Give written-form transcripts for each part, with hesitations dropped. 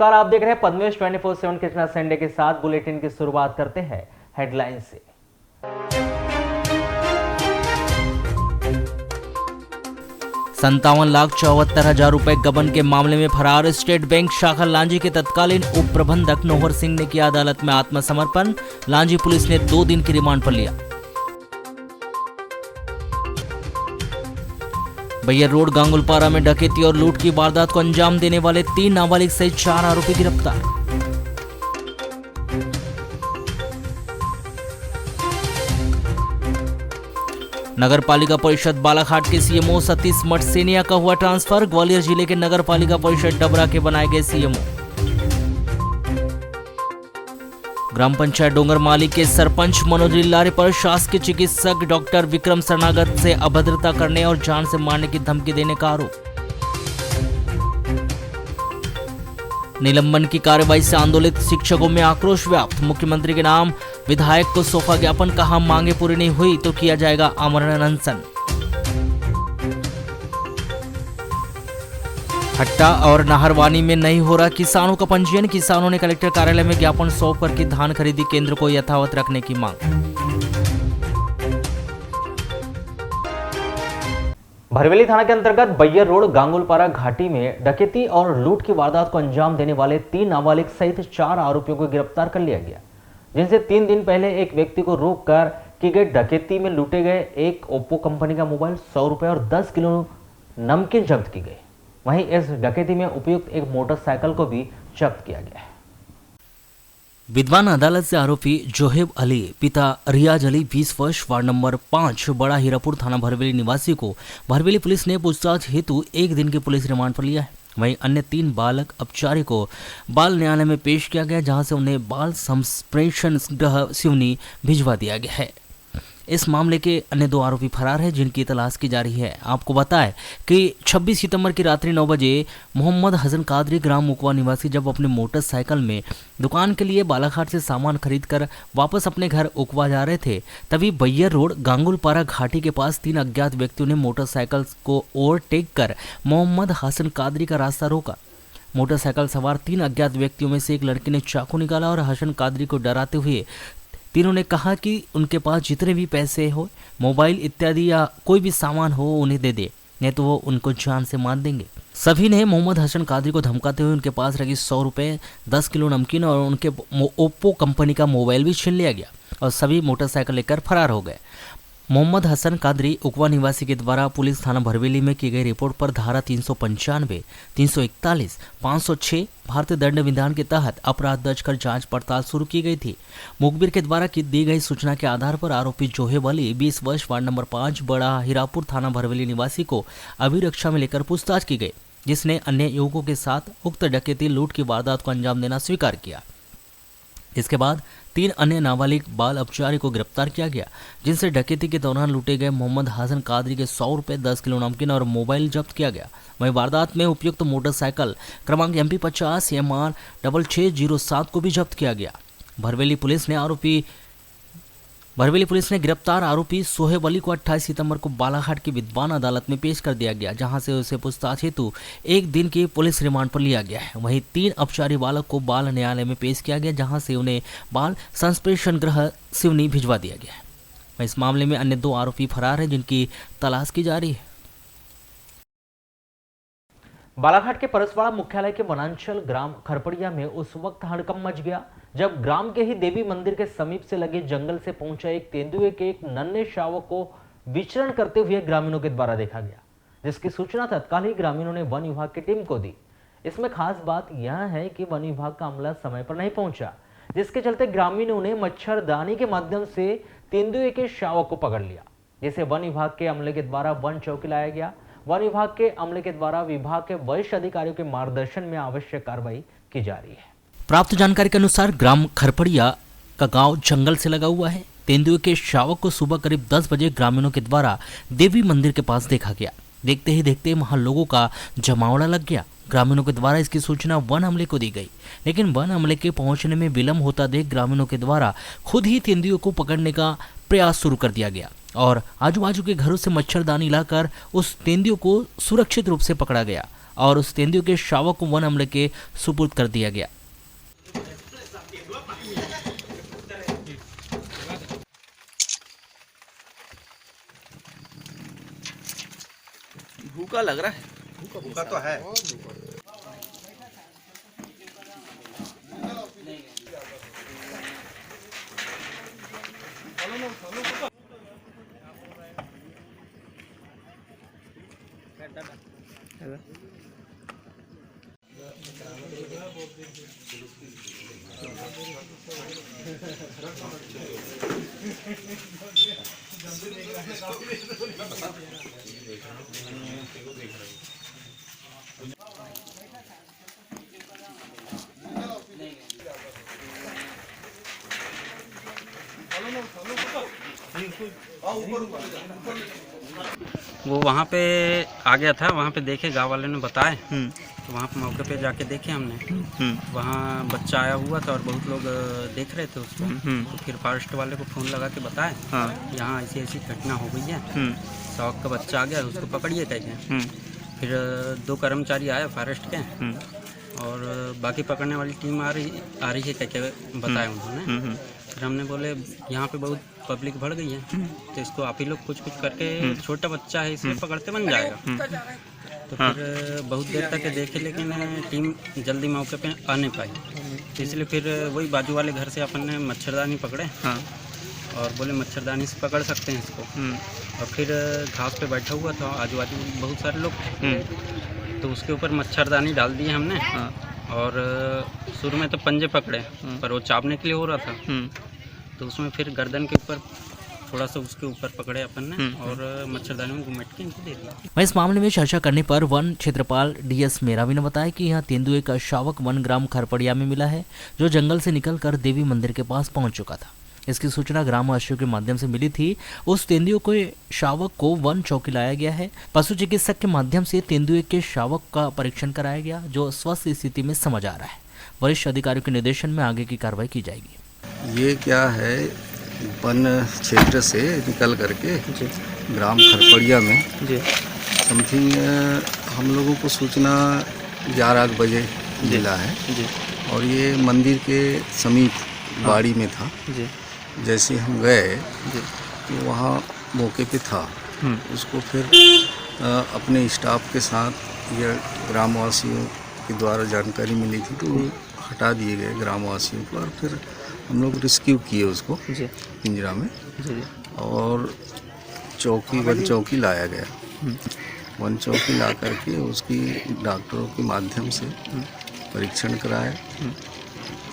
नमस्कार, आप देख रहे हैं पद्मेश 24/7 कृष्णा संडे के साथ। बुलेटिन की शुरुआत करते हैं हेडलाइन से। 57,74,000 रुपए गबन के मामले में फरार स्टेट बैंक शाखा लांजी के तत्कालीन उप प्रबंधक नौहर सिंह ने किया अदालत में आत्मसमर्पण। लांजी पुलिस ने 2 दिन की रिमांड पर लिया। बैयर रोड गांगुलपारा में डकैती और लूट की वारदात को अंजाम देने वाले 3 नाबालिग सहित 4 आरोपी गिरफ्तार। नगर पालिका परिषद बालाघाट के सीएमओ सतीश मठसेनिया का हुआ ट्रांसफर। ग्वालियर जिले के नगर पालिका परिषद डबरा के बनाए गए सीएमओ। ग्राम पंचायत डोंगरमाली के सरपंच मनोज लिल्लारे पर शासकीय चिकित्सक डॉक्टर विक्रम शरणागत से अभद्रता करने और जान से मारने की धमकी देने का आरोप। निलंबन की कार्रवाई से आंदोलित शिक्षकों में आक्रोश व्याप्त। मुख्यमंत्री के नाम विधायक को सौंपा ज्ञापन, कहा मांगे पूरी नहीं हुई तो किया जाएगा आमरण अनशन। हट्टा और नाहरवानी में नहीं हो रहा किसानों का पंजीयन। किसानों ने कलेक्टर कार्यालय में ज्ञापन सौंप करके धान खरीदी केंद्र को यथावत रखने की मांग। भरवेली थाना के अंतर्गत बैयर रोड गांगुलपारा घाटी में डकैती और लूट की वारदात को अंजाम देने वाले 3 नाबालिग सहित 4 आरोपियों को गिरफ्तार कर लिया गया, जिनसे 3 दिन पहले एक व्यक्ति को रोककर की गई डकैती में लूटे गए एक ओप्पो कंपनी का मोबाइल, 100 रुपए और 10 किलो नमकीन जब्त की गई। वहीं इस डकैती में उपयुक्त एक मोटरसाइकिल को भी जब्त किया गया है। विद्वान अदालत से आरोपी जोहेब अली पिता रियाज अली 20 वर्ष वार्ड नंबर 5 बड़ा हीरापुर थाना भरवेली निवासी को भरवेली पुलिस ने पूछताछ हेतु 1 दिन के पुलिस रिमांड पर लिया है। वहीं अन्य 3 बालक अपचारी को बाल न्यायालय में पेश किया गया, जहां से उन्हें बाल संप्रेषण गृह सिवनी भिजवा दिया गया है। इस मामले के अन्य 2 आरोपी फरार हैं, जिनकी तलाश की जा रही है। आपको बताएं कि 26 सितंबर की रात्रि 9 बजे मोहम्मद हसन कादरी ग्राम मुकवा निवासी जब अपने मोटरसाइकिल में दुकान के लिए बालाघाट से सामान खरीदकर वापस अपने घर उकवा जा रहे थे, तभी बैयर रोड गांगुलपारा घाटी के पास 3 अज्ञात व्यक्तियों ने मोटरसाइकिल को ओवरटेक कर मोहम्मद हसन कादरी का रास्ता रोका। मोटरसाइकिल सवार 3 अज्ञात व्यक्तियों में से एक लड़के ने चाकू निकाला और हसन कादरी को डराते हुए तीनों ने कहा कि उनके पास जितने भी पैसे हो, मोबाइल इत्यादि या कोई भी सामान हो उन्हें दे दे, नहीं तो वो उनको जान से मार देंगे। सभी ने मोहम्मद हसन कादरी को धमकाते हुए उनके पास रखी 100 रुपए, 10 किलो नमकीन और उनके ओप्पो कंपनी का मोबाइल भी छीन लिया गया और सभी मोटरसाइकिल लेकर फरार हो गए। मोहम्मद हसन कादरी उकवा निवासी के द्वारा पुलिस थाना भरवेली में की गई रिपोर्ट पर धारा 395, 341, 506 भारतीय दंड विधान के तहत अपराध दर्ज कर जांच पड़ताल शुरू की गई थी। मुखबिर के द्वारा दी गई सूचना के आधार पर आरोपी जोहेब अली 20 वर्ष वार्ड नंबर 5 बड़ा हीरापुर थाना भरवेली निवासी को अभिरक्षा में लेकर पूछताछ की गई, जिसने अन्य युवकों के साथ उक्त डकैती लूट की वारदात को अंजाम देना स्वीकार किया। इसके बाद 3 अन्य नाबालिग बाल अपचारी को गिरफ्तार किया गया, जिनसे डकैती के दौरान लूटे गए मोहम्मद हसन कादरी के 100 रुपए, 10 किलो नमकीन और मोबाइल जब्त किया गया। वहीं वारदात में उपयुक्त मोटरसाइकिल क्रमांक MP 50 MR 6607 को भी जब्त किया गया। भरवेली पुलिस ने गिरफ्तार आरोपी सोहेब अली को 28 सितंबर को बालाघाट की विद्वान अदालत में पेश कर दिया गया, जहां से उसे पूछताछ हेतु 1 दिन की पुलिस रिमांड पर लिया गया है। वहीं 3 अपचारी बालक को बाल न्यायालय में पेश किया गया, जहां से उन्हें बाल संप्रेषण गृह सिवनी भिजवा दिया गया है। इस मामले में अन्य 2 आरोपी फरार हैं, जिनकी तलाश की जा रही है। बालाघाट के परसवाड़ा मुख्यालय के वनांचल ग्राम खरपड़िया में उस वक्त हड़कंप मच गया जब ग्राम के ही देवी मंदिर के समीप से लगे जंगल से पहुंचा एक तेंदुए के एक नन्हे शावक को विचरण करते हुए ग्रामीणों के द्वारा देखा गया, जिसकी सूचना तत्काल ही ग्रामीणों ने वन विभाग की टीम को दी। इसमें खास बात यह है कि वन विभाग का अमला समय पर नहीं पहुंचा, जिसके चलते ग्रामीणों ने मच्छरदानी के माध्यम से तेंदुए के शावक को पकड़ लिया, जिसे वन विभाग के अमले के द्वारा वन चौकी लाया गया। वन विभाग के अमले के द्वारा विभाग के वरिष्ठ अधिकारियों के मार्गदर्शन में आवश्यक कार्रवाई की जा रही है। प्राप्त जानकारी के अनुसार ग्राम खरपड़िया का गांव जंगल से लगा हुआ है। तेंदुए के शावक को सुबह करीब 10 बजे ग्रामीणों के द्वारा देवी मंदिर के पास देखा गया। देखते ही देखते वहां लोगों का जमावड़ा लग गया। ग्रामीणों के द्वारा इसकी सूचना वन अमले को दी गई, लेकिन वन अमले के पहुंचने में विलंब होता देख ग्रामीणों के द्वारा खुद ही तेंदुए को पकड़ने का प्रयास शुरू कर दिया गया और आजू बाजू के घरों से मच्छरदानी लाकर उस तेंदुए को सुरक्षित रूप से पकड़ा गया और उस तेंदुए के शावक को वन अमले के सुपुर्द कर दिया गया। भूखा लग रहा है। भूखा तो है। वो वहाँ पे आ गया था, वहाँ पे देखे, गाँव वाले ने बताए, तो वहाँ पे मौके पे जाके देखे हमने। वहाँ बच्चा आया हुआ था और बहुत लोग देख रहे थे उसको। तो फिर फॉरेस्ट वाले को फ़ोन लगा के बताए, यहाँ ऐसी ऐसी घटना हो गई है, शौक का बच्चा आ गया, उसको पकड़िए कहके। फिर 2 कर्मचारी आए फॉरेस्ट के, और बाकी पकड़ने वाली टीम आ रही है कहके बताया उन्होंने। फिर हमने बोले यहाँ पे बहुत पब्लिक बढ़ गई है, तो इसको आप ही लोग कुछ करके, छोटा बच्चा है इसे पकड़ते बन जाएगा। तो फिर बहुत देर तक देखे, लेकिन टीम जल्दी मौके पे आ नहीं पाई। तो इसलिए फिर वही बाजू वाले घर से अपन ने मच्छरदानी पकड़े, और बोले मच्छरदानी से पकड़ सकते हैं इसको। और फिर घास पे बैठा हुआ था, आजू बाजू बहुत सारे लोग थे, तो उसके ऊपर मच्छरदानी डाल दी हमने। और शुरू में तो पंजे पकड़े, पर वो चापने के लिए हो रहा था, तो उसमें फिर गर्दन के ऊपर थोड़ा सा उसके ऊपर पकड़े अपन ने, और मच्छरदानी में घुमेट के इनको दे दिया। वहीं इस मामले में चर्चा करने पर वन क्षेत्रपाल डीएस मेरावी ने बताया कि यहां तेंदुए का शावक वन ग्राम खरपड़िया में मिला है, जो जंगल से निकलकर देवी मंदिर के पास पहुंच चुका था। इसकी सूचना ग्रामवासियों के माध्यम से मिली थी। उस तेंदुए के शावक को वन चौकी लाया गया है। पशु चिकित्सक के माध्यम से तेंदुए के शावक का परीक्षण कराया गया, जो स्वस्थ स्थिति में समझ आ रहा है। वरिष्ठ अधिकारियों के निर्देशन में आगे की कार्रवाई की जाएगी। ये क्या है, वन क्षेत्र से निकल करके ग्राम खरपड़िया में समथिंग हम लोगों को सूचना 11 बजे मिला है, और ये मंदिर के समीप बाड़ी में था। जैसे हम गए तो वहाँ मौके पे था, उसको फिर अपने स्टाफ के साथ या ग्रामवासियों के द्वारा जानकारी मिली थी, तो हटा दिए गए ग्रामवासियों को, और फिर हम लोग रेस्क्यू किए उसको पिंजरा में, और वन चौकी लाया गया। वन चौकी ला करके उसकी डॉक्टरों के माध्यम से परीक्षण कराया,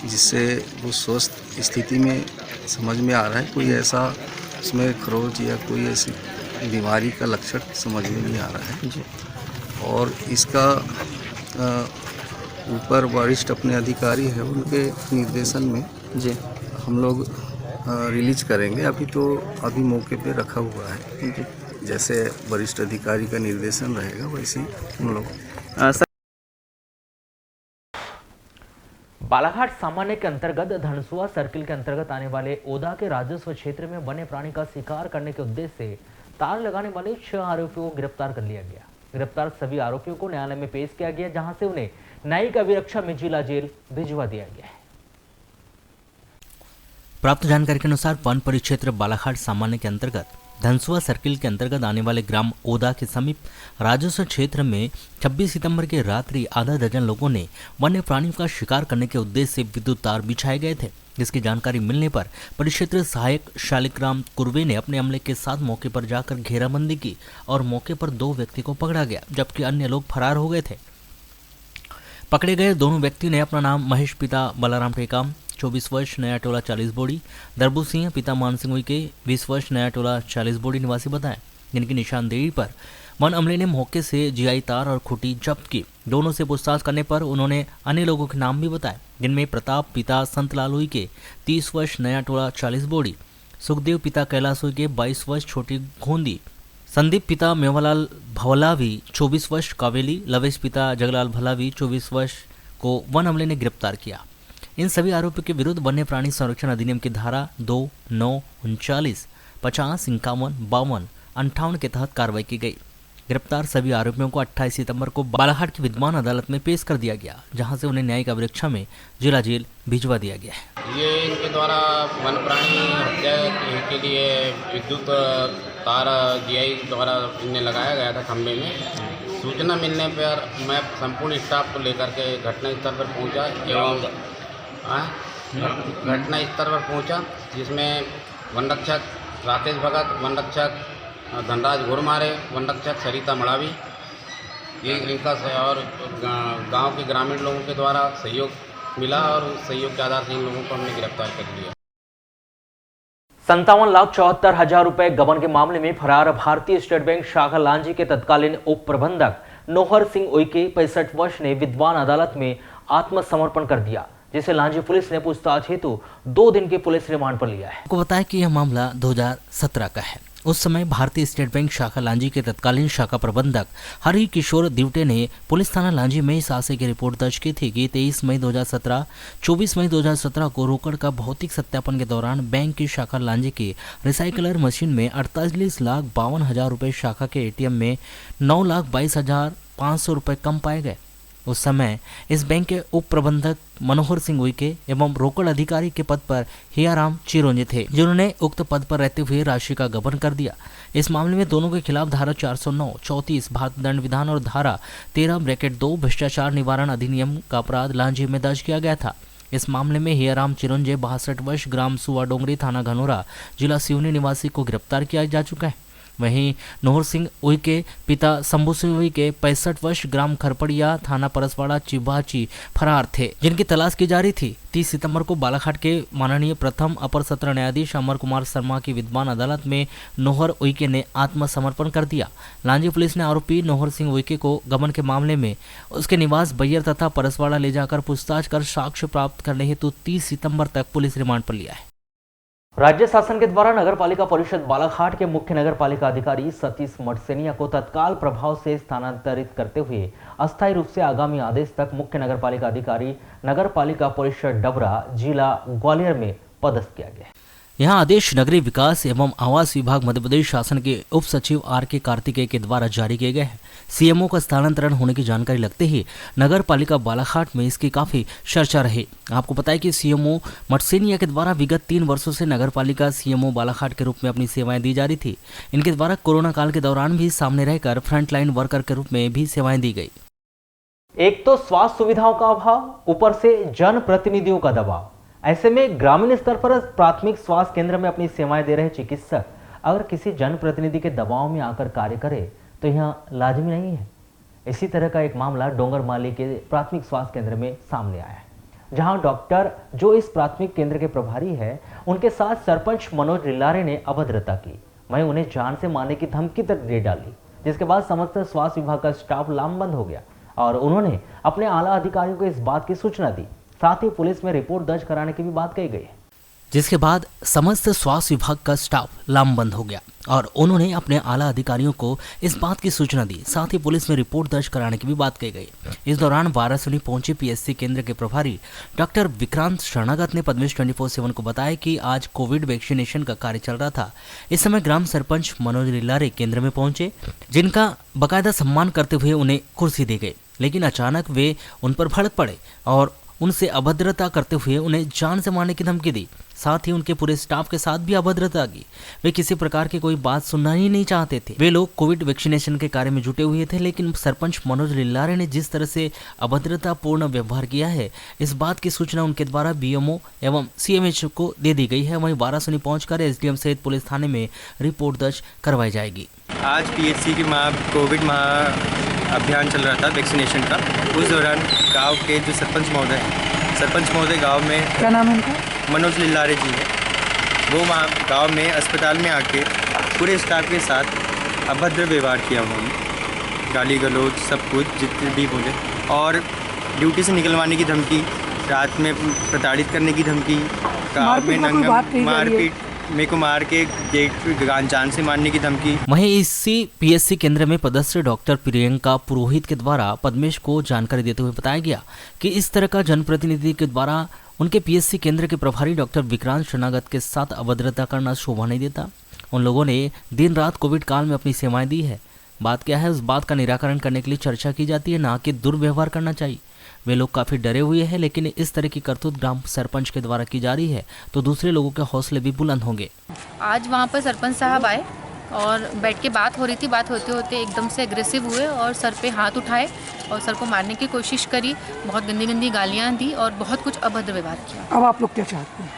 जिससे वो स्वस्थ स्थिति में समझ में आ रहा है। कोई ऐसा उसमें खरोच या कोई ऐसी बीमारी का लक्षण समझ में नहीं आ रहा है। और इसका ऊपर वरिष्ठ अपने अधिकारी है, उनके निर्देशन में हम लोग रिलीज करेंगे। अभी मौके पे रखा हुआ है, जैसे वरिष्ठ अधिकारी का निर्देशन रहेगा वैसे ही हम लोग। बालाघाट सामान्य के अंतर्गत धनसुआ सर्किल के अंतर्गत आने वाले ओदा के राजस्व क्षेत्र में वन्य प्राणी का शिकार करने के उद्देश्य से तार लगाने वाले 6 आरोपियों को गिरफ्तार कर लिया गया। गिरफ्तार सभी आरोपियों को न्यायालय में पेश किया गया, जहां से उन्हें न्यायिक अभिरक्षा में जिला जेल भिजवा दिया गया है। प्राप्त जानकारी के अनुसार वन परिक्षेत्र बालाघाट सामान्य के अंतर्गत धनसुआ सर्किल के अंतर्गत आने वाले ग्राम ओदा के समीप राजस्व क्षेत्र में 26 सितंबर की रात्रि आधा दर्जन लोगों ने वन्य प्राणियों का शिकार करने के उद्देश्य से विद्युत तार बिछाए गए थे। जिसकी जानकारी मिलने पर परिक्षेत्र सहायक शालिग्राम कुर्वे ने अपने अमले के साथ मौके पर जाकर घेराबंदी की और मौके पर 2 व्यक्ति को पकड़ा गया, जबकि अन्य लोग फरार हो गए थे। पकड़े गए दोनों व्यक्ति ने अपना नाम महेश पिता बलाराम टेकाम 24 वर्ष नया टोला 40 बोड़ी, दरबू सिंह पिता मान सिंह के 20 वर्ष नया टोला 40 बोड़ी निवासी बताएं, जिनकी निशानदेही पर वन अमले ने मौके से जीआई तार और खुटी जब्त की। दोनों से पूछताछ करने पर उन्होंने अन्य लोगों के नाम भी बताए, जिनमें प्रताप पिता संत लालुई के 30 वर्ष नया टोला 40 बोड़ी, सुखदेव पिता कैलासुई के 22 वर्ष छोटी घोंदी, संदीप पिता मेवालाल भवलावी 24 वर्ष कावेली, लवेश पिता जगलाल भलावी 24 वर्ष को वन अमले ने गिरफ्तार किया। इन सभी आरोपियों के विरुद्ध वन्य प्राणी संरक्षण अधिनियम की धारा 2, 9, 39, 50, 51, 52, 58 के तहत कार्रवाई की गई। गिरफ्तार सभी आरोपियों को 28 सितंबर को बालाघाट की विद्यमान अदालत में पेश कर दिया गया, जहां से उन्हें न्यायिक अभिरक्षा में जिला जेल भिजवा दिया गया है। ये इनके द्वारा वन प्राणी हत्या के लिए विद्युत तार जीआई द्वारा इन्हें लगाया गया था खंभे में। सूचना मिलने पर मैं संपूर्ण स्टाफ को लेकर के घटनास्थल पर पहुंचा एवं घटनास्थल पर पहुंचा, जिसमें वन रक्षक राकेश भगत, वन रक्षक धनराज घुरमारे, वन रक्षक सरिता मड़ावी, ये इनका और गांव के ग्रामीण लोगों के द्वारा सहयोग मिला और उस सहयोग के आधार से इन लोगों को हमने गिरफ्तार कर लिया। 57,74,000 रुपए गबन के मामले में फरार भारतीय स्टेट बैंक शाखा लांजी के तत्कालीन उप प्रबंधक नोहर सिंह उइके 65 वर्ष ने विद्वान अदालत में आत्मसमर्पण कर दिया, जिसे लांजी पुलिस ने पूछताछ हेतु 2 दिन के पुलिस रिमांड पर लिया है। आपको बताया कि यह मामला 2017 का है। उस समय भारतीय स्टेट बैंक शाखा लांजी के तत्कालीन शाखा प्रबंधक हरि किशोर दिवटे ने पुलिस थाना लांजी में इस आशय की रिपोर्ट दर्ज की थी कि 23 मई 2017, 24 मई 2017 को रोकड़ का भौतिक सत्यापन के दौरान बैंक की शाखा लांजी की रिसाइकलर मशीन में 48,52,000 रुपये, शाखा के एटीएम में 9,22,500 रुपये कम पाए गए। उस समय इस बैंक के उप प्रबंधक मनोहर सिंह उइके एवं रोकड़ अधिकारी के पद पर हियाराम चिरोंजे थे, जिन्होंने उक्त पद पर रहते हुए राशि का गबन कर दिया। इस मामले में दोनों के खिलाफ धारा 409, 34 भारतीय दंड विधान और धारा 13(2) भ्रष्टाचार निवारण अधिनियम का अपराध लांजी में दर्ज किया गया था। इस मामले में हियाराम चिरोंजे 62 वर्ष, ग्राम सुआ डोंगरी, थाना घनौरा, जिला सिवनी निवासी को गिरफ्तार किया जा चुका है। वहीं नोहर सिंह उइके पिता शंभू सिंह उइके 65 वर्ष, ग्राम खरपड़िया, थाना परसवाड़ा, चिबाची फरार थे, जिनकी तलाश की जा रही थी। 30 सितंबर को बालाघाट के माननीय प्रथम अपर सत्र न्यायाधीश अमर कुमार शर्मा की विद्यमान अदालत में नोहर उइके ने आत्मसमर्पण कर दिया। लांजी पुलिस ने आरोपी नोहर सिंह उइके को गबन के मामले में उसके निवास बैयर तथा परसवाड़ा ले जाकर पूछताछ कर साक्ष्य प्राप्त करने हेतु 30 सितंबर तक पुलिस रिमांड पर लिया है। राज्य शासन के द्वारा नगर पालिका परिषद बालाघाट के मुख्य नगर पालिका अधिकारी सतीश मठसेनिया को तत्काल प्रभाव से स्थानांतरित करते हुए अस्थायी रूप से आगामी आदेश तक मुख्य नगर पालिका अधिकारी नगर पालिका परिषद डबरा, जिला ग्वालियर में पदस्थ किया गया है। यह आदेश नगरीय विकास एवं आवास विभाग मध्य प्रदेश शासन के उप सचिव आर.के. कार्तिकेय के द्वारा जारी किए गए हैं। सीएमओ का स्थानांतरण होने की जानकारी लगते ही नगर पालिका बालाघाट में इसकी काफी चर्चा रही। आपको पता है कि सीएमओ मठसेनिया के द्वारा विगत 3 वर्षों से नगर पालिका सीएमओ बालाघाट के रूप में अपनी सेवाएं दी जा रही थी। इनके द्वारा कोरोना काल के दौरान भी सामने रहकर फ्रंटलाइन वर्कर के रूप में भी सेवाएं दी गई। एक तो स्वास्थ्य सुविधाओं का अभाव, ऊपर से जनप्रतिनिधियों का दबाव। ऐसे में ग्रामीण स्तर पर प्राथमिक स्वास्थ्य केंद्र में अपनी सेवाएं दे रहे चिकित्सक अगर किसी जनप्रतिनिधि के दबाव में आकर कार्य करे तो यह लाजमी नहीं है। इसी तरह का एक मामला डोंगरमाली के प्राथमिक स्वास्थ्य केंद्र में सामने आया है, जहां डॉक्टर जो इस प्राथमिक केंद्र के प्रभारी है, उनके साथ सरपंच मनोज लिल्लारे ने अभद्रता की। वहीं उन्हें जान से मारने की धमकी तक दे डाली, जिसके बाद समस्त स्वास्थ्य विभाग का स्टाफ लामबंद हो गया और उन्होंने अपने आला अधिकारियों को इस बात की सूचना दी। साथ ही पुलिस में रिपोर्ट दर्ज कराने की भी बात कही गई है, जिसके बाद समस्त स्वास्थ्य विभाग का स्टाफ लामबंद हो गया और उन्होंने अपने आला अधिकारियों को इस बात की सूचना दी। साथ ही पुलिस में रिपोर्ट दर्ज कराने की भी बात कही गई। इस दौरान वाराणसी पहुंचे पीएससी केंद्र के प्रभारी डॉक्टर विक्रांत शरणागत ने पद्मेश 24/7 को बताया कि आज कोविड वैक्सीनेशन का कार्य चल रहा था। इस समय ग्राम सरपंच मनोज लिल्लारे केंद्र में पहुंचे, जिनका बाकायदा सम्मान करते हुए उन्हें कुर्सी दी गई, लेकिन अचानक वे उन पर भड़क पड़े और उनसे अभद्रता करते हुए उन्हें जान से मारने की धमकी दी। साथ ही उनके पूरे स्टाफ के साथ भी अभद्रता की। वे किसी प्रकार की कोई बात सुनना ही नहीं चाहते थे। वे लोग कोविड वैक्सीनेशन के कार्य में जुटे हुए थे, लेकिन सरपंच मनोज लिल्लारे ने जिस तरह से अभद्रतापूर्ण व्यवहार किया है, इस बात की सूचना उनके द्वारा बीएमओ एवं सीएमएचओ को दे दी गई है। वहीं वाराणसी पहुंचकर एसडीएम सहित पुलिस थाने में रिपोर्ट दर्ज करवाई जाएगी। आज पीएचसी की कोविड अभियान चल रहा था वैक्सीनेशन का। उस दौरान गांव के जो सरपंच महोदय गांव में, क्या नाम है उनका? मनोज लिल्लारे जी है, वो वहाँ गांव में अस्पताल में आके पूरे स्टाफ के साथ अभद्र व्यवहार किया। उन्होंने गाली गलौज सब कुछ जितने भी बोले और ड्यूटी से निकलवाने की धमकी, रात में प्रताड़ित करने की धमकी, गाँव में नंगा मारपीट, मेरे को मार के गेट जान से मारने की धमकी। वहीं इसी पीएससी केंद्र में पदस्थ डॉक्टर प्रियंका पुरोहित के द्वारा पद्मेश को जानकारी देते हुए बताया गया कि इस तरह का जनप्रतिनिधि के द्वारा उनके पीएससी केंद्र के प्रभारी डॉक्टर विक्रांत शरणागत के साथ अभद्रता करना शोभा नहीं देता। उन लोगों ने दिन रात कोविड काल में अपनी सेवाएं दी है। बात क्या है, उस बात का निराकरण करने के लिए चर्चा की जाती है, ना कि दुर्व्यवहार करना चाहिए। वे लोग काफ़ी डरे हुए हैं, लेकिन इस तरह की करतूत ग्राम सरपंच के द्वारा की जा रही है तो दूसरे लोगों के हौसले भी बुलंद होंगे। आज वहाँ पर सरपंच साहब आए और बैठ के बात हो रही थी। बात होते होते एकदम से एग्रेसिव हुए और सर पे हाथ उठाए और सर को मारने की कोशिश करी। बहुत गंदी गंदी गालियाँ दी और बहुत कुछ अभद्र व्यवहार किया। अब आप लोग क्या चाहते हैं?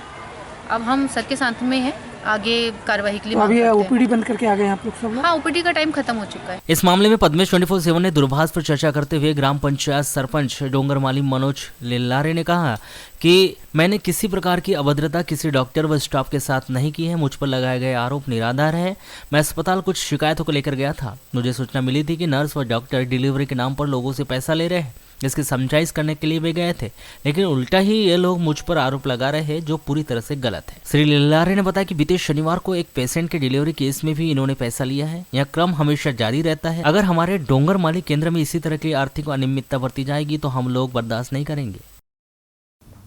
अब हम सर के साथ में हैं, आगे कार्रवाई के लिए तो अभी मांग करते हैं। ओपीडी बंद करके आ गए आप लोग सब लोग? हाँ, ओपीडी का टाइम खत्म हो चुका है। इस मामले में पद्मेश 24/7 ने दूरभाष पर चर्चा करते हुए ग्राम पंचायत सरपंच डोंगरमाली मनोज लेल्लारे ने कहा कि मैंने किसी प्रकार की अभद्रता किसी डॉक्टर व स्टाफ के साथ नहीं की है। मुझ पर लगाए गए आरोप निराधार है। मैं अस्पताल कुछ शिकायतों को लेकर गया था। मुझे सूचना मिली थी कि नर्स व डॉक्टर डिलीवरी के नाम पर लोगों से पैसा ले रहे हैं, जिसकी समझाइश करने के लिए वे गए थे, लेकिन उल्टा ही ये लोग मुझ पर आरोप लगा रहे हैं, जो पूरी तरह से गलत है। श्री लेल्लारे ने बताया कि बीते शनिवार को एक पेशेंट के डिलीवरी केस में भी इन्होंने पैसा लिया है। यह क्रम हमेशा जारी रहता है। अगर हमारे डोंगरमाली केंद्र में इसी तरह की आर्थिक अनियमितता बरती जाएगी तो हम लोग बर्दाश्त नहीं करेंगे।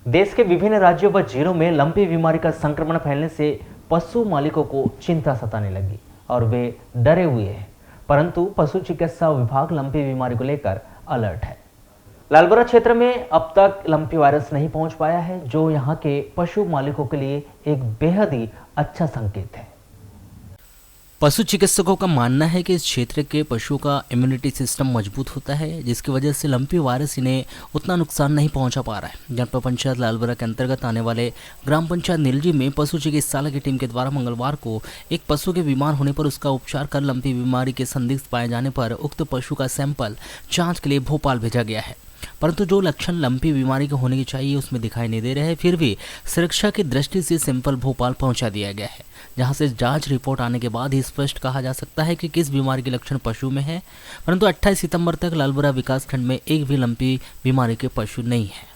देश के विभिन्न राज्यों व जिलों में लंपी बीमारी का संक्रमण फैलने से पशु मालिकों को चिंता सताने लगी और वे डरे हुए हैं, परंतु पशु चिकित्सा विभाग लंपी बीमारी को लेकर अलर्ट है। लालबरा क्षेत्र में अब तक लंपी वायरस नहीं पहुंच पाया है, जो यहां के पशु मालिकों के लिए एक बेहद ही अच्छा संकेत है। पशु चिकित्सकों का मानना है कि इस क्षेत्र के पशुओं का इम्यूनिटी सिस्टम मजबूत होता है, जिसकी वजह से लंपी वायरस इन्हें उतना नुकसान नहीं पहुंचा पा रहा है। जनपद पंचायत लालबरा के अंतर्गत आने वाले ग्राम पंचायत नीलजी में पशु चिकित्सालय की टीम के द्वारा मंगलवार को एक पशु के बीमार होने पर उसका उपचार कर लंपी बीमारी के संदिग्ध पाए जाने पर उक्त पशु का सैंपल जाँच के लिए भोपाल भेजा गया है, परंतु जो लक्षण लंपी बीमारी के होने की चाहिए उसमें दिखाई नहीं दे रहे हैं। फिर भी सुरक्षा की दृष्टि से सैंपल भोपाल पहुंचा दिया गया है, जहां से जांच रिपोर्ट आने के बाद ही स्पष्ट कहा जा सकता है कि किस बीमारी के लक्षण पशु में है। परंतु 28 सितंबर तक लालबरा विकासखंड में एक भी लंपी बीमारी के पशु नहीं है।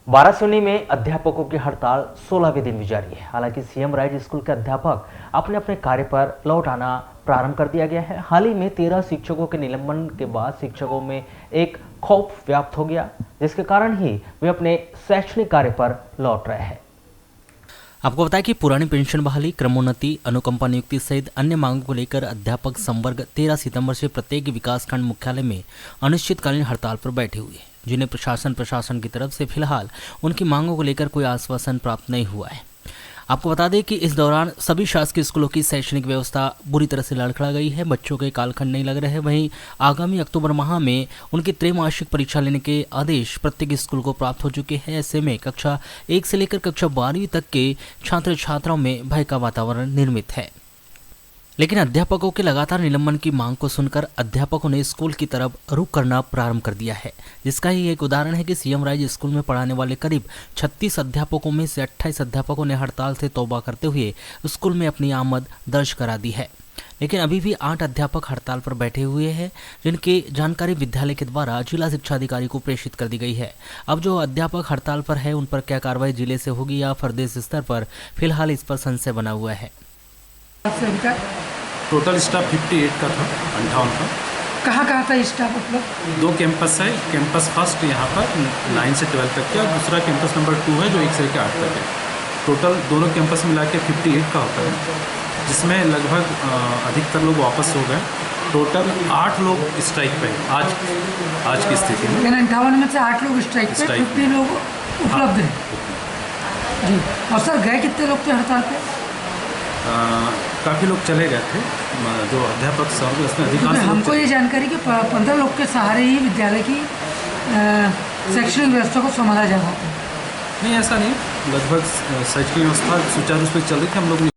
वाराणसी में अध्यापकों की हड़ताल 16वें दिन भी जारी है। हालांकि सीएम राइज स्कूल के अध्यापक अपने अपने कार्य पर लौट आना प्रारंभ कर दिया गया है। हाल ही में 13 शिक्षकों के निलंबन के बाद शिक्षकों में एक खौफ व्याप्त हो गया, जिसके कारण ही वे अपने शैक्षणिक कार्य पर लौट रहे हैं। आपको बताया कि पुरानी पेंशन बहाली, क्रमोन्नति, अनुकंपा नियुक्ति सहित अन्य मांगों को लेकर अध्यापक संवर्ग 13 सितंबर से प्रत्येक विकासखंड मुख्यालय में अनिश्चितकालीन हड़ताल पर बैठे हुए हैं, जिन्हें प्रशासन की तरफ से फिलहाल उनकी मांगों को लेकर कोई आश्वासन प्राप्त नहीं हुआ है। आपको बता दें कि इस दौरान सभी शासकीय स्कूलों की शैक्षणिक व्यवस्था बुरी तरह से लड़खड़ा गई है। बच्चों के कालखंड नहीं लग रहे हैं। वहीं आगामी अक्टूबर माह में उनकी त्रैमासिक परीक्षा लेने के आदेश प्रत्येक स्कूल को प्राप्त हो चुके हैं। ऐसे में कक्षा 1 से लेकर कक्षा 12वीं तक के छात्र छात्राओं में भय का वातावरण निर्मित है। लेकिन अध्यापकों के लगातार निलंबन की मांग को सुनकर अध्यापकों ने स्कूल की तरफ रुख करना प्रारंभ कर दिया है, जिसका ही एक उदाहरण है कि सीएम राइज स्कूल में पढ़ाने वाले करीब 36 अध्यापकों में से 28 अध्यापकों ने हड़ताल से तौबा करते हुए स्कूल में अपनी आमद दर्ज करा दी है। लेकिन अभी भी 8 अध्यापक हड़ताल पर बैठे हुए हैं, जिनकी जानकारी विद्यालय के द्वारा जिला शिक्षा अधिकारी को प्रेषित कर दी गई है। अब जो अध्यापक हड़ताल पर है उन पर क्या कार्रवाई जिले से होगी या प्रदेश स्तर पर, फिलहाल इस पर संशय बना हुआ है। टोटल स्टाफ 58 का था, 58 का। कहाँ था स्टाफ मतलब? 2 कैंपस है। कैंपस फर्स्ट यहाँ पर 9 से 12 तक का, दूसरा कैंपस नंबर 2 है जो 1 से 8 तक है। टोटल दोनों कैंपस मिला के 58 का होता है, जिसमें लगभग अधिकतर लोग वापस हो गए। टोटल 8 लोग स्ट्राइक पे आज की स्थिति में। 58 में से 8 लोग स्ट्राइक पे, 50 लोग उपलब्ध हैं जी। और सर गए कितने लोग थे हड़ताल पे? काफ़ी लोग चले गए थे, जो अध्यापक संघ उसमें अधिकांश। हमको ये जानकारी कि 15 लोग के सहारे ही विद्यालय की शैक्षणिक व्यवस्था को संभाला जा रहा था। नहीं, ऐसा नहीं, लगभग शैक्षणिक व्यवस्था सुचारू रूप से चल रही थी। हम लोग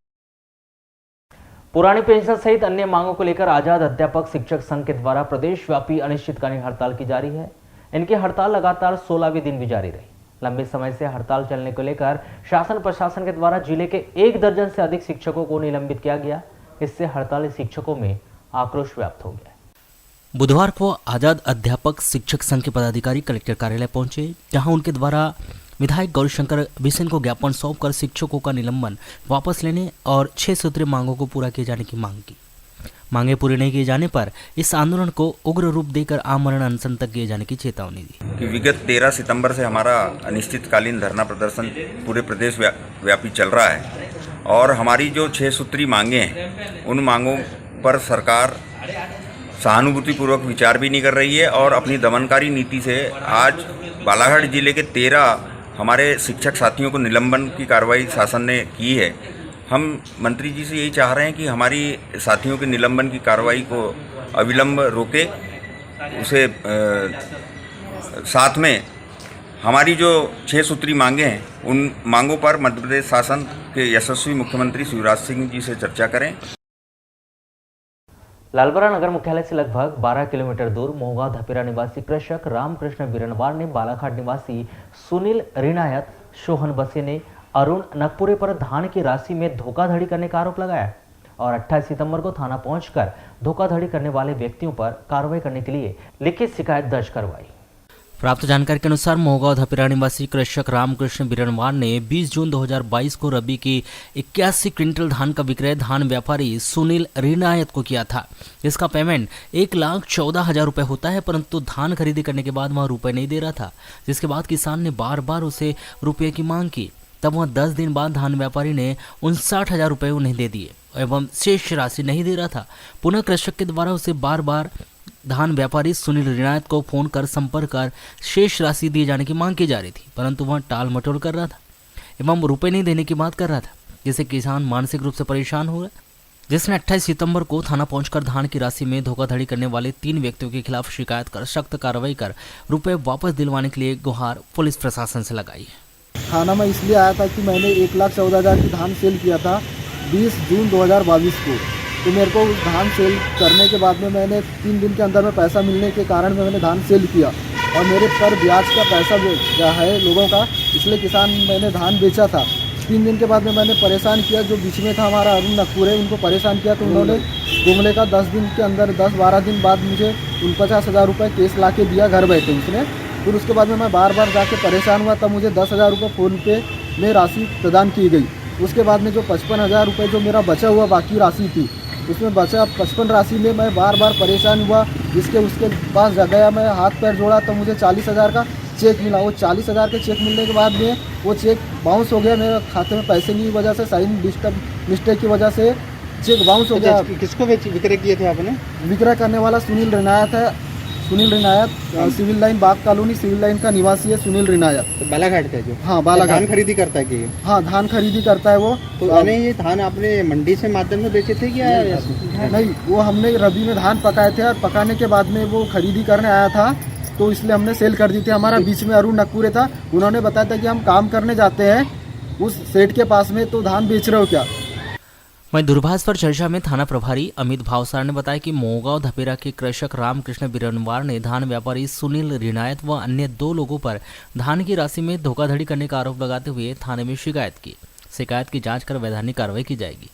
पुरानी पेंशन सहित अन्य मांगों को लेकर आजाद अध्यापक शिक्षक संघ के द्वारा प्रदेशव्यापी अनिश्चितकालीन हड़ताल की जारी है। इनकी हड़ताल लगातार 16वें दिन भी जारी रही। लंबे समय से हड़ताल चलने को लेकर शासन प्रशासन के द्वारा जिले के 1 दर्जन से अधिक शिक्षकों को निलंबित किया गया। इससे हड़ताली शिक्षकों में आक्रोश व्याप्त हो गया। बुधवार को आजाद अध्यापक शिक्षक संघ के पदाधिकारी कलेक्टर कार्यालय पहुंचे, जहां उनके द्वारा विधायक गौरीशंकर बिसेन को ज्ञापन सौंपकर शिक्षकों का निलंबन वापस लेने और 6 सूत्रीय मांगों को पूरा किए जाने की मांग की। मांगे पूरी नहीं किए जाने पर इस आंदोलन को उग्र रूप देकर आमरण अनशन तक किए जाने की चेतावनी दी। कि विगत 13 सितंबर से हमारा अनिश्चितकालीन धरना प्रदर्शन पूरे प्रदेश व्यापी चल रहा है और हमारी जो 6 सूत्री मांगे हैं उन मांगों पर सरकार सहानुभूतिपूर्वक विचार भी नहीं कर रही है और अपनी दमनकारी नीति से आज बालाघाट जिले के 13 हमारे शिक्षक साथियों को निलंबन की कार्रवाई शासन ने की है। हम मंत्री जी से यही चाह रहे हैं कि हमारी साथियों के निलंबन की कार्रवाई को अविलंब रोके, उसे साथ में हमारी जो 6 सूत्री मांगे हैं उन मांगों पर मध्य प्रदेश शासन के यशस्वी मुख्यमंत्री शिवराज सिंह जी से चर्चा करें। लालबरा नगर मुख्यालय से लगभग 12 किलोमीटर दूर मोहगांव धपेरा निवासी कृषक रामकृष्ण बिरनवार ने बालाघाट निवासी सुनील रिनायत, सोहन बसे ने अरुण नकपुरे पर धान की राशि में धोखाधड़ी करने का आरोप लगाया और 28 सितंबर को थाना पहुंचकर धोखाधड़ी करने वाले व्यक्तियों पर कार्रवाई करने के लिए लिखित शिकायत दर्ज करवाई। प्राप्त जानकारी के अनुसार मोहगांव धपेरा निवासी कृषक रामकृष्ण बिरनवार ने 20 जून 2022 को रबी की 81 क्विंटल धान का विक्रय धान व्यापारी सुनील रिनायत को किया था। इसका पेमेंट 1,14,000 रुपये होता है, परंतु धान खरीदी करने के बाद वह रुपए नहीं दे रहा था, जिसके बाद किसान ने बार बार उसे रुपये की मांग की। तब वह 10 दिन बाद धान व्यापारी ने 59,000 रुपये उन्हें दे दिए एवं शेष राशि नहीं दे रहा था। पुनः कृषक के द्वारा उसे बार बार धान व्यापारी सुनील रिनायत को फोन कर संपर्क कर शेष राशि दिए जाने की मांग की जा रही थी, परंतु वह टाल मटोल कर रहा था एवं रुपए नहीं देने की बात कर रहा था, जिससे किसान मानसिक रूप से परेशान हो गए, जिसने 28 सितंबर को थाना पहुंचकर धान की राशि में धोखाधड़ी करने वाले 3 व्यक्तियों के खिलाफ शिकायत कर सख्त कार्रवाई कर रुपए वापस दिलवाने के लिए गुहार पुलिस प्रशासन से लगाई है। थाना में इसलिए आया था कि मैंने 1,14,000 की धान सेल किया था 20 जून 2022 को। तो मेरे को धान सेल करने के बाद में मैंने 3 दिन के अंदर में पैसा मिलने के कारण मैंने धान सेल किया और मेरे पर ब्याज का पैसा है लोगों का, इसलिए किसान मैंने धान बेचा था। 3 दिन के बाद में मैंने परेशान किया, जो बीच में था हमारा अरुण नकपुरे, उनको परेशान किया तो उन्होंने गुमले का 10 दिन के अंदर 10-12 दिन बाद मुझे 49,000 रुपये केस ला के दिया घर बैठे उसने। फिर उसके बाद में मैं बार बार जाके परेशान हुआ, तब मुझे 10,000 रुपये फ़ोन पे में राशि प्रदान की गई। उसके बाद में जो 55,000 रुपये जो मेरा बचा हुआ बाकी राशि थी, उसमें बचा 55 राशि में मैं बार बार परेशान हुआ। उसके पास गया, मैं हाथ पैर जोड़ा तो मुझे 40,000 का चेक मिला। वो 40,000 के चेक मिलने के बाद में वो चेक बाउंस हो गया, मेरे खाते में पैसे की वजह से, साइन मिस्टेक की वजह से चेक बाउंस हो गया। किसको विक्रय किए थे आपने? विक्रय करने वाला सुनील रिनायत है। सुनील रिनायत सिविल लाइन बाग कॉलोनी सिविल लाइन का निवासी है सुनील रिनायत। तो बालाघाट का जो? हाँ, बालाघाट। धान खरीदी करता है कि? हाँ, धान खरीदी करता है वो। तो ये धान आपने मंडी से माध्यम में बेचे थे क्या? नहीं, वो हमने रबी में धान पकाए थे और पकाने के बाद में वो खरीदी करने आया था, तो इसलिए हमने सेल कर दी थी। हमारा बीच में अरुण नकपुरे था, उन्होंने बताया था कि हम काम करने जाते हैं उस सेठ के पास में, तो धान बेच रहे हो क्या? वहीं दूरभाष पर चर्चा में थाना प्रभारी अमित भावसार ने बताया कि मोहगांव धपेरा के कृषक रामकृष्ण बिरनवार ने धान व्यापारी सुनील रिनायत व अन्य 2 लोगों पर धान की राशि में धोखाधड़ी करने का आरोप लगाते हुए थाने में शिकायत की। शिकायत की जांच कर वैधानिक कार्रवाई की जाएगी।